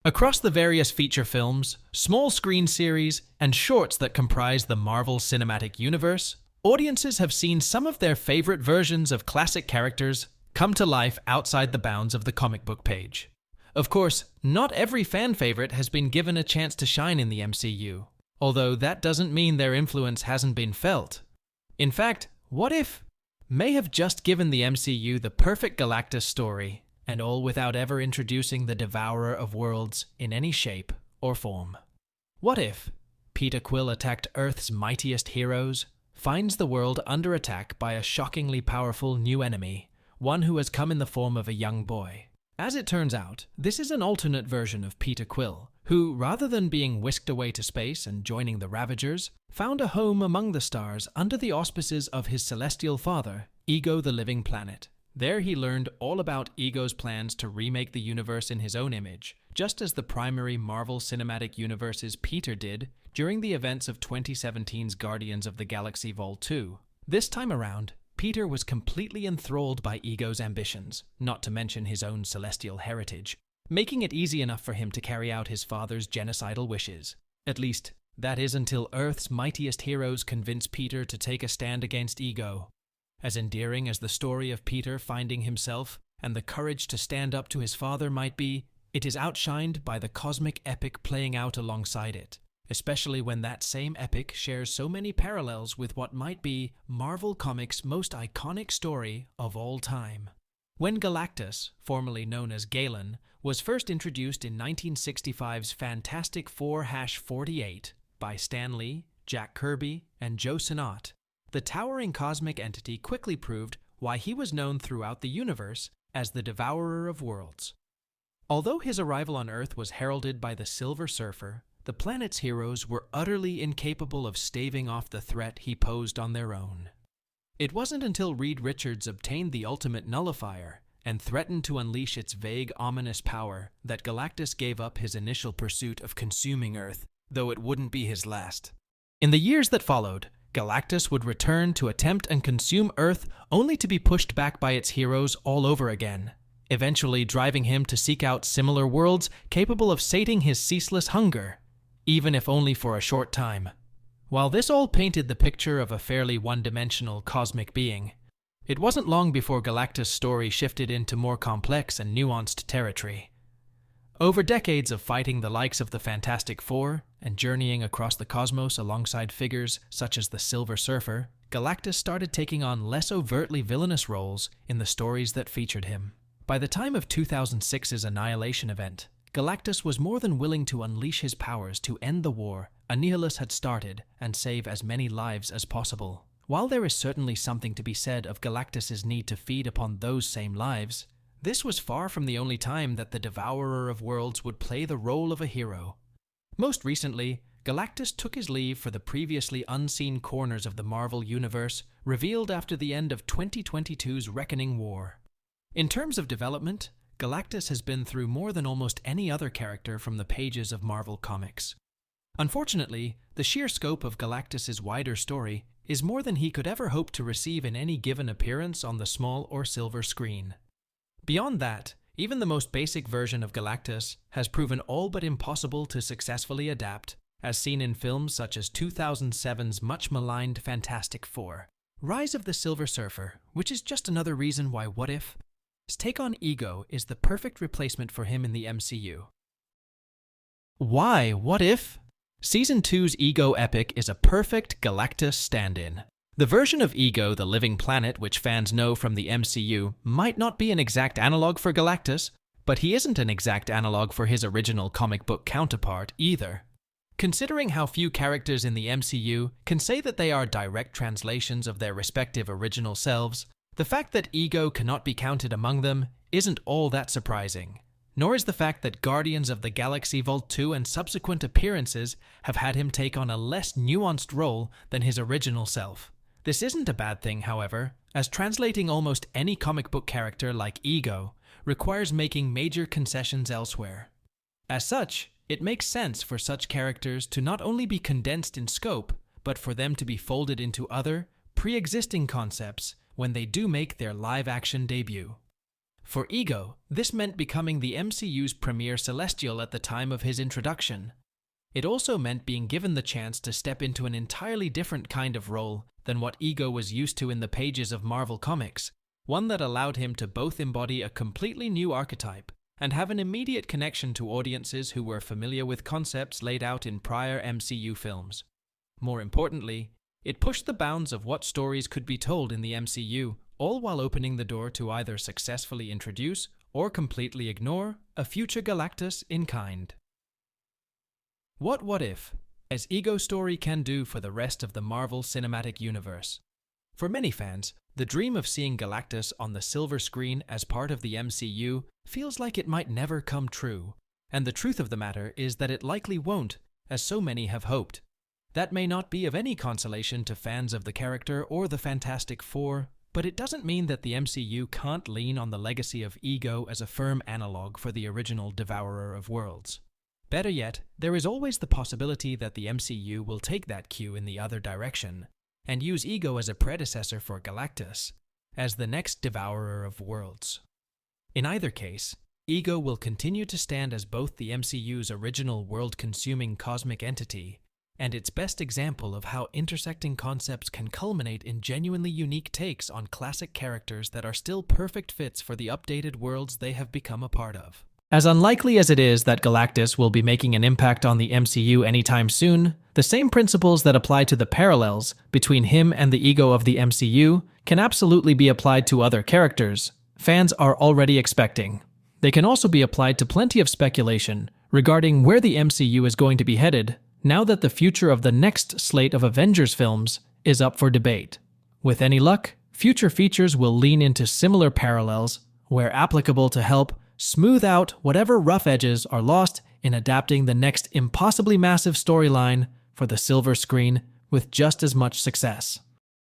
Across the various feature films, small screen series, and shorts that comprise the Marvel Cinematic Universe, audiences have seen some of their favorite versions of classic characters come to life outside the bounds of the comic book page. Of course, not every fan favorite has been given a chance to shine in the MCU, although that doesn't mean their influence hasn't been felt. In fact, What If may have just given the MCU the perfect Galactus story, and all without ever introducing the Devourer of Worlds in any shape or form. What if Peter Quill attacked Earth's mightiest heroes, finds the world under attack by a shockingly powerful new enemy, one who has come in the form of a young boy? As it turns out, this is an alternate version of Peter Quill, who, rather than being whisked away to space and joining the Ravagers, found a home among the stars under the auspices of his celestial father, Ego the Living Planet. There he learned all about Ego's plans to remake the universe in his own image, just as the primary Marvel Cinematic Universe's Peter did during the events of 2017's Guardians of the Galaxy Vol. 2. This time around, Peter was completely enthralled by Ego's ambitions, not to mention his own celestial heritage, making it easy enough for him to carry out his father's genocidal wishes. At least, that is until Earth's mightiest heroes convince Peter to take a stand against Ego. As endearing as the story of Peter finding himself and the courage to stand up to his father might be, it is outshined by the cosmic epic playing out alongside it, especially when that same epic shares so many parallels with what might be Marvel Comics' most iconic story of all time. When Galactus, formerly known as Galen, was first introduced in 1965's Fantastic Four-48 by Stan Lee, Jack Kirby, and Joe Sinnott, the towering cosmic entity quickly proved why he was known throughout the universe as the Devourer of Worlds. Although his arrival on Earth was heralded by the Silver Surfer, the planet's heroes were utterly incapable of staving off the threat he posed on their own. It wasn't until Reed Richards obtained the ultimate nullifier and threatened to unleash its vague, ominous power that Galactus gave up his initial pursuit of consuming Earth, though it wouldn't be his last. In the years that followed, Galactus would return to attempt and consume Earth only to be pushed back by its heroes all over again, eventually driving him to seek out similar worlds capable of sating his ceaseless hunger, even if only for a short time. While this all painted the picture of a fairly one-dimensional cosmic being, it wasn't long before Galactus' story shifted into more complex and nuanced territory. Over decades of fighting the likes of the Fantastic Four and journeying across the cosmos alongside figures such as the Silver Surfer, Galactus started taking on less overtly villainous roles in the stories that featured him. By the time of 2006's Annihilation event, Galactus was more than willing to unleash his powers to end the war Annihilus had started and save as many lives as possible. While there is certainly something to be said of Galactus' need to feed upon those same lives, this was far from the only time that the Devourer of Worlds would play the role of a hero. Most recently, Galactus took his leave for the previously unseen corners of the Marvel Universe revealed after the end of 2022's Reckoning War. In terms of development, Galactus has been through more than almost any other character from the pages of Marvel Comics. Unfortunately, the sheer scope of Galactus' wider story is more than he could ever hope to receive in any given appearance on the small or silver screen. Beyond that, even the most basic version of Galactus has proven all but impossible to successfully adapt, as seen in films such as 2007's much-maligned Fantastic Four, Rise of the Silver Surfer, which is just another reason why What If's take on Ego is the perfect replacement for him in the MCU. Why What If? Season 2's Ego epic is a perfect Galactus stand-in. The version of Ego, the living planet, which fans know from the MCU, might not be an exact analog for Galactus, but he isn't an exact analog for his original comic book counterpart either. Considering how few characters in the MCU can say that they are direct translations of their respective original selves, the fact that Ego cannot be counted among them isn't all that surprising. Nor is the fact that Guardians of the Galaxy Vol. 2 and subsequent appearances have had him take on a less nuanced role than his original self. This isn't a bad thing, however, as translating almost any comic book character like Ego requires making major concessions elsewhere. As such, it makes sense for such characters to not only be condensed in scope, but for them to be folded into other, pre-existing concepts when they do make their live-action debut. For Ego, this meant becoming the MCU's premier Celestial at the time of his introduction. It also meant being given the chance to step into an entirely different kind of role than what Ego was used to in the pages of Marvel Comics, one that allowed him to both embody a completely new archetype and have an immediate connection to audiences who were familiar with concepts laid out in prior MCU films. More importantly, it pushed the bounds of what stories could be told in the MCU, all while opening the door to either successfully introduce or completely ignore a future Galactus in kind. What if, as Ego's story can do for the rest of the Marvel Cinematic Universe? For many fans, the dream of seeing Galactus on the silver screen as part of the MCU feels like it might never come true, and the truth of the matter is that it likely won't, as so many have hoped. That may not be of any consolation to fans of the character or the Fantastic Four, but it doesn't mean that the MCU can't lean on the legacy of Ego as a firm analog for the original Devourer of Worlds. Better yet, there is always the possibility that the MCU will take that cue in the other direction, and use Ego as a predecessor for Galactus, as the next Devourer of Worlds. In either case, Ego will continue to stand as both the MCU's original world-consuming cosmic entity and its best example of how intersecting concepts can culminate in genuinely unique takes on classic characters that are still perfect fits for the updated worlds they have become a part of. As unlikely as it is that Galactus will be making an impact on the MCU anytime soon, the same principles that apply to the parallels between him and the Ego of the MCU can absolutely be applied to other characters fans are already expecting. They can also be applied to plenty of speculation regarding where the MCU is going to be headed now that the future of the next slate of Avengers films is up for debate. With any luck, future features will lean into similar parallels where applicable to help smooth out whatever rough edges are lost in adapting the next impossibly massive storyline for the silver screen with just as much success.